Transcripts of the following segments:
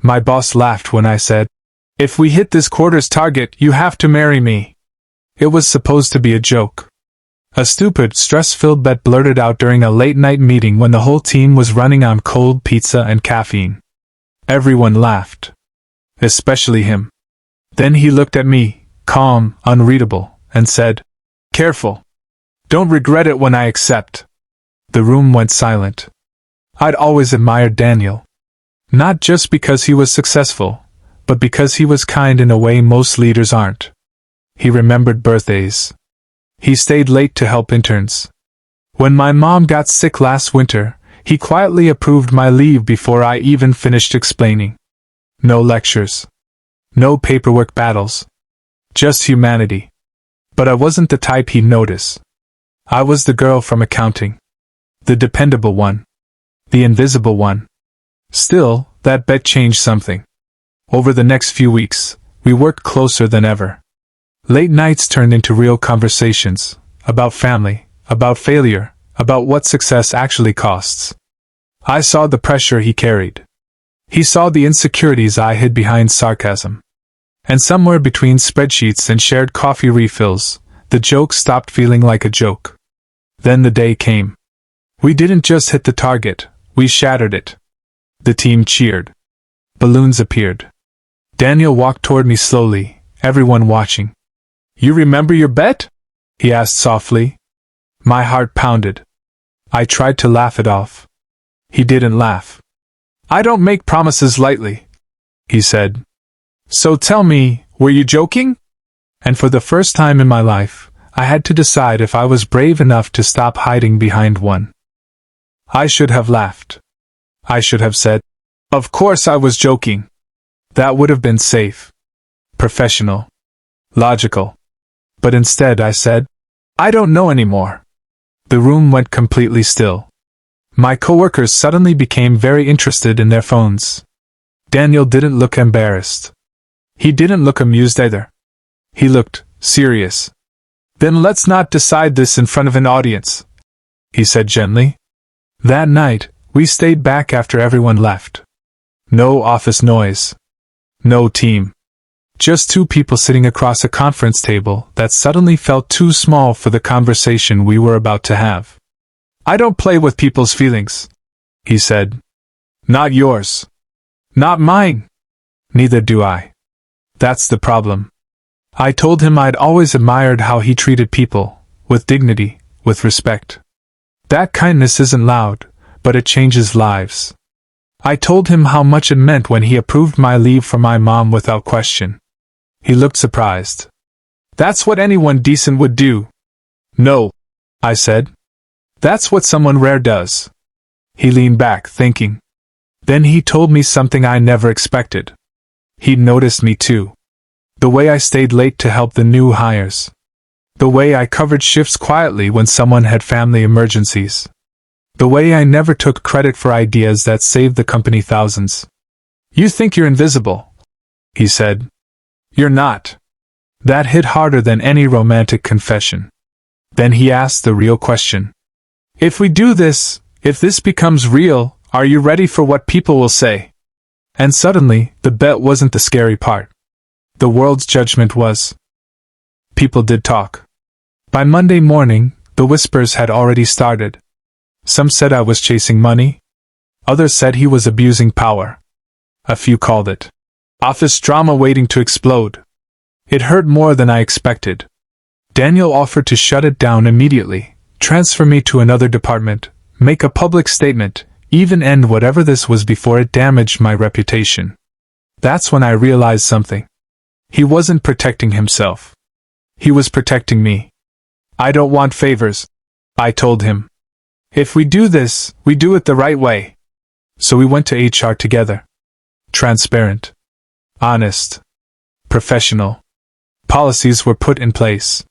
My boss laughed when I said, "If we hit this quarter's target, you have to marry me." It was supposed to be a joke. A stupid, stress-filled bet blurted out during a late-night meeting when the whole team was running on cold pizza and caffeine. Everyone laughed. Especially him. Then he looked at me, calm, unreadable, and said, "Careful. Don't regret it when I accept." The room went silent. I'd always admired Daniel. Not just because he was successful, but because he was kind in a way most leaders aren't. He remembered birthdays. He stayed late to help interns. When my mom got sick last winter, he quietly approved my leave before I even finished explaining. No lectures. No paperwork battles. Just humanity. But I wasn't the type he'd notice. I was the girl from accounting. The dependable one. The invisible one. Still, that bet changed something. Over the next few weeks, we worked closer than ever. Late nights turned into real conversations, about family, about failure, about what success actually costs. I saw the pressure he carried. He saw the insecurities I hid behind sarcasm. And somewhere between spreadsheets and shared coffee refills, the joke stopped feeling like a joke. Then the day came. We didn't just hit the target, we shattered it. The team cheered. Balloons appeared. Daniel walked toward me slowly, everyone watching. "You remember your bet?" he asked softly. My heart pounded. I tried to laugh it off. He didn't laugh. "I don't make promises lightly," he said. "So tell me, were you joking?" And for the first time in my life, I had to decide if I was brave enough to stop hiding behind one. I should have laughed. I should have said, "Of course I was joking." That would have been safe. Professional. Logical. But instead I said, "I don't know anymore." The room went completely still. My coworkers suddenly became very interested in their phones. Daniel didn't look embarrassed. He didn't look amused either. He looked serious. "Then let's not decide this in front of an audience," he said gently. That night, we stayed back after everyone left. No office noise. No team. Just two people sitting across a conference table that suddenly felt too small for the conversation we were about to have. "I don't play with people's feelings," he said. "Not yours. Not mine. Neither do I. That's the problem." I told him I'd always admired how he treated people, with dignity, with respect. That kindness isn't loud, but it changes lives. I told him how much it meant when he approved my leave for my mom without question. He looked surprised. "That's what anyone decent would do." "No," I said. "That's what someone rare does." He leaned back, thinking. Then he told me something I never expected. He'd noticed me too. The way I stayed late to help the new hires. The way I covered shifts quietly when someone had family emergencies. The way I never took credit for ideas that saved the company thousands. "You think you're invisible," he said. "You're not." That hit harder than any romantic confession. Then he asked the real question. "If we do this, if this becomes real, are you ready for what people will say?" And suddenly, the bet wasn't the scary part. The world's judgment was. People did talk. By Monday morning, the whispers had already started. Some said I was chasing money. Others said he was abusing power. A few called it office drama waiting to explode. It hurt more than I expected. Daniel offered to shut it down immediately, transfer me to another department, make a public statement, even end whatever this was before it damaged my reputation. That's when I realized something. He wasn't protecting himself. He was protecting me. "I don't want favors," I told him. "If we do this, we do it the right way." So we went to HR together. Transparent. Honest. Professional. Policies were put in place.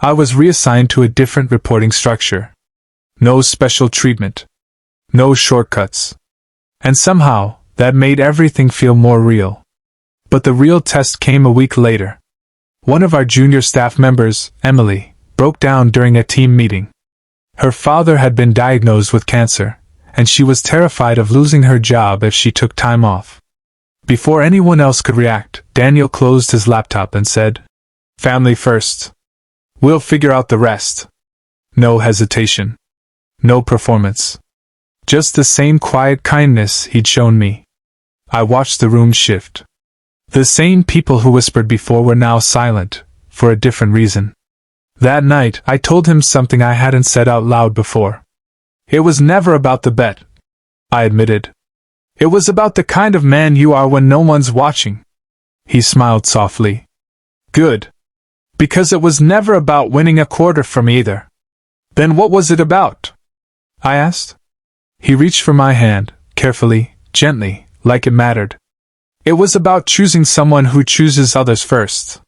I was reassigned to a different reporting structure. No special treatment. No shortcuts. And somehow, that made everything feel more real. But the real test came a week later. One of our junior staff members, Emily, broke down during a team meeting. Her father had been diagnosed with cancer, and she was terrified of losing her job if she took time off. Before anyone else could react, Daniel closed his laptop and said, "Family first. We'll figure out the rest." No hesitation. No performance. Just the same quiet kindness he'd shown me. I watched the room shift. The same people who whispered before were now silent, for a different reason. That night, I told him something I hadn't said out loud before. "It was never about the bet," I admitted. "It was about the kind of man you are when no one's watching." He smiled softly. "Good. Because it was never about winning a quarter from either." "Then what was it about?" I asked. He reached for my hand, carefully, gently, like it mattered. "It was about choosing someone who chooses others first."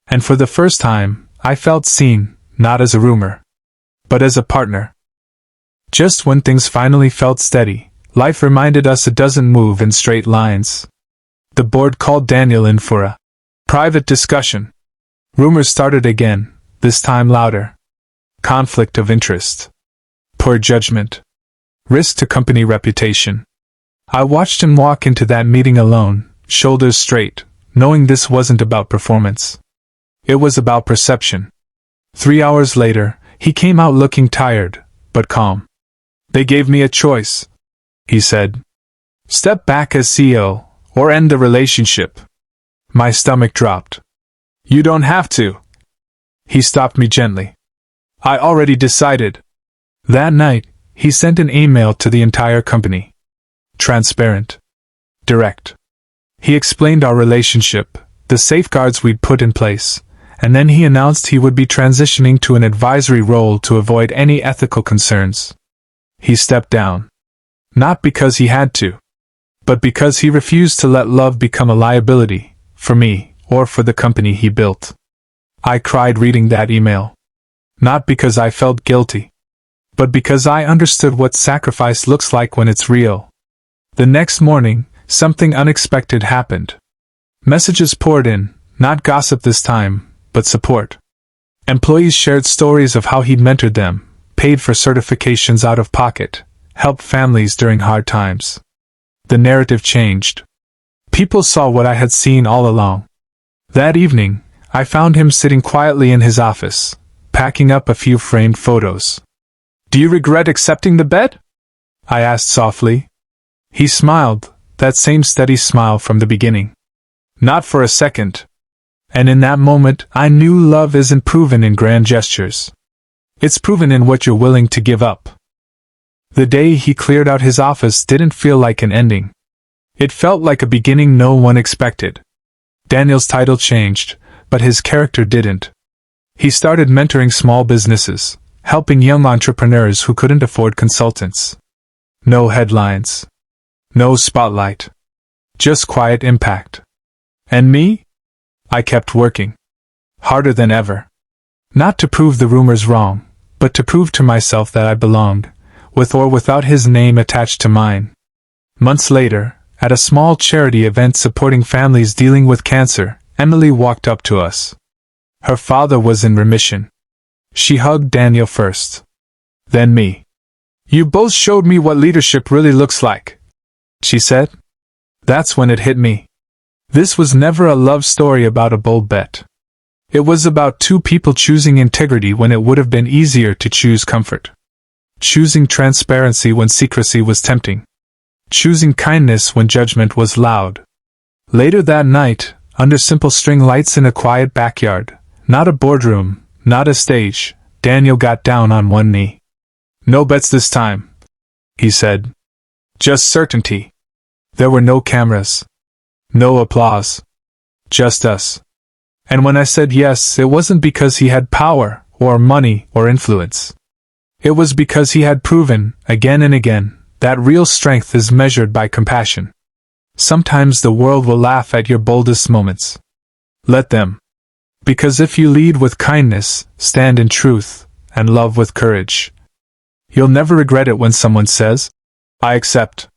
And for the first time, I felt seen, not as a rumor, but as a partner. Just when things finally felt steady, life reminded us it doesn't move in straight lines. The board called Daniel in for a private discussion. Rumors started again, this time louder. Conflict of interest. Poor judgment. Risk to company reputation. I watched him walk into that meeting alone, shoulders straight, knowing this wasn't about performance. It was about perception. 3 hours later, he came out looking tired, but calm. "They gave me a choice," he said. "Step back as CEO, or end the relationship." My stomach dropped. "You don't have to." He stopped me gently. "I already decided." That night, he sent an email to the entire company. Transparent. Direct. He explained our relationship, the safeguards we'd put in place, and then he announced he would be transitioning to an advisory role to avoid any ethical concerns. He stepped down. Not because he had to, but because he refused to let love become a liability, for me, or for the company he built. I cried reading that email. Not because I felt guilty, but because I understood what sacrifice looks like when it's real. The next morning, something unexpected happened. Messages poured in, not gossip this time, but support. Employees shared stories of how he'd mentored them, paid for certifications out of pocket, helped families during hard times. The narrative changed. People saw what I had seen all along. That evening, I found him sitting quietly in his office, packing up a few framed photos. "Do you regret accepting the bet?" I asked softly. He smiled, that same steady smile from the beginning. "Not for a second." And in that moment, I knew love isn't proven in grand gestures. It's proven in what you're willing to give up. The day he cleared out his office didn't feel like an ending. It felt like a beginning no one expected. Daniel's title changed, but his character didn't. He started mentoring small businesses, helping young entrepreneurs who couldn't afford consultants. No headlines. No spotlight. Just quiet impact. And me? I kept working. Harder than ever. Not to prove the rumors wrong, but to prove to myself that I belonged, with or without his name attached to mine. Months later, at a small charity event supporting families dealing with cancer, Emily walked up to us. Her father was in remission. She hugged Daniel first. Then me. "You both showed me what leadership really looks like," she said. That's when it hit me. This was never a love story about a bold bet. It was about two people choosing integrity when it would have been easier to choose comfort. Choosing transparency when secrecy was tempting. Choosing kindness when judgment was loud. Later that night, under simple string lights in a quiet backyard, not a boardroom, not a stage, Daniel got down on one knee. "No bets this time," he said. "Just certainty." There were no cameras. No applause. Just us. And when I said yes, it wasn't because he had power, or money, or influence. It was because he had proven, again and again, that real strength is measured by compassion. Sometimes the world will laugh at your boldest moments. Let them. Because if you lead with kindness, stand in truth, and love with courage, you'll never regret it when someone says, "I accept."